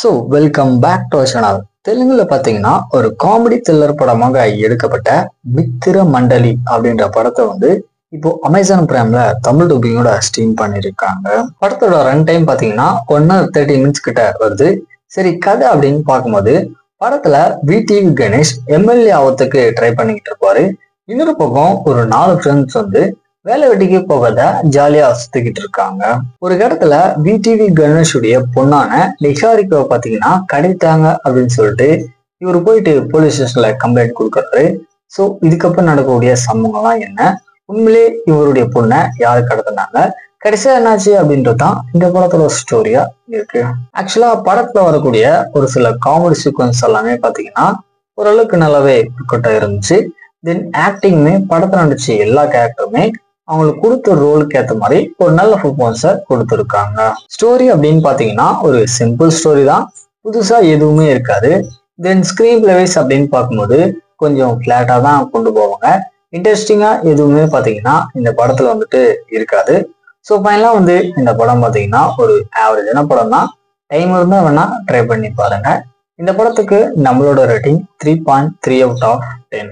So welcome back to our channel. தெலுங்குல பார்த்தீங்கன்னா ஒரு காமெடி த்ரில்லர் படமாக எடுக்கப்பட்ட மித்திர மண்டலி அப்படின்ற படத்தை இப்போ அமேசான் பிரைம்ல தமிழ் டப்பிங்கோட ஸ்ட்ரீம் பண்ணியிருக்காங்க. படத்தோட ரன் டைம் பார்த்தீங்கன்னா 1:30 minutes கிட்ட வருது. சரி, கதை அப்படின்னு பார்க்கும்போது படத்துல விடிவி கணேஷ் எம்எல்ஏ ஆவத்துக்கு ட்ரை பண்ணிக்கிட்டு இருப்பாரு. இன்னொரு பக்கம் ஒரு 4 ஃப்ரெண்ட்ஸ் வேலை வெட்டிக்கு போகாத ஜாலியா சுத்திக்கிட்டு இருக்காங்க. ஒரு இடத்துல விடிவி கணேஷுடைய பொண்ணான நிஷாரிக்காவை பாத்தீங்கன்னா கிடைத்தாங்க அப்படின்னு சொல்லிட்டு இவர் போயிட்டு போலீஸ் ஸ்டேஷன்ல கம்ப்ளைண்ட் கொடுக்கறாரு. ஸோ இதுக்கப்புறம் நடக்கக்கூடிய சம்பவங்கள்லாம் என்ன, உண்மையிலே இவருடைய பொண்ணை யாரு கடத்தினாங்க, கடைசியா என்னாச்சு அப்படின்றதுதான் இந்த படத்தோட ஸ்டோரியா இருக்கு. ஆக்சுவலா படத்துல வரக்கூடிய ஒரு சில காமெடி சீக்வன்ஸ் எல்லாமே பாத்தீங்கன்னா ஓரளவுக்கு நல்லாவே ஒர்க் இருந்துச்சு. தென் ஆக்டிங்குமே படத்துல நடிச்ச எல்லா கேரக்டருமே அவங்களுக்கு கொடுத்த ரோலுக்கு ஏற்ற மாதிரி ஒரு நல்ல பர்ஃபார்மன்ஸை கொடுத்துருக்காங்க. ஸ்டோரி அப்படின்னு பார்த்தீங்கன்னா ஒரு சிம்பிள் ஸ்டோரி தான், புதுசா எதுவுமே இருக்காது. தென் ஸ்கிரீன் பிளேவைஸ் அப்படின்னு பார்க்கும்போது கொஞ்சம் ஃபிளாட்டா தான் கொண்டு போவாங்க. இன்ட்ரெஸ்டிங்கா எதுவுமே பார்த்தீங்கன்னா இந்த படத்துல இருக்காது. ஸோ ஃபைனலா இந்த படம் பார்த்தீங்கன்னா ஒரு ஆவரேஜான படம் தான். டைம் இருந்தா வேணா ட்ரை பண்ணி பாருங்க. இந்த படத்துக்கு நம்மளோட ரேட்டிங் 3.3 out of 10.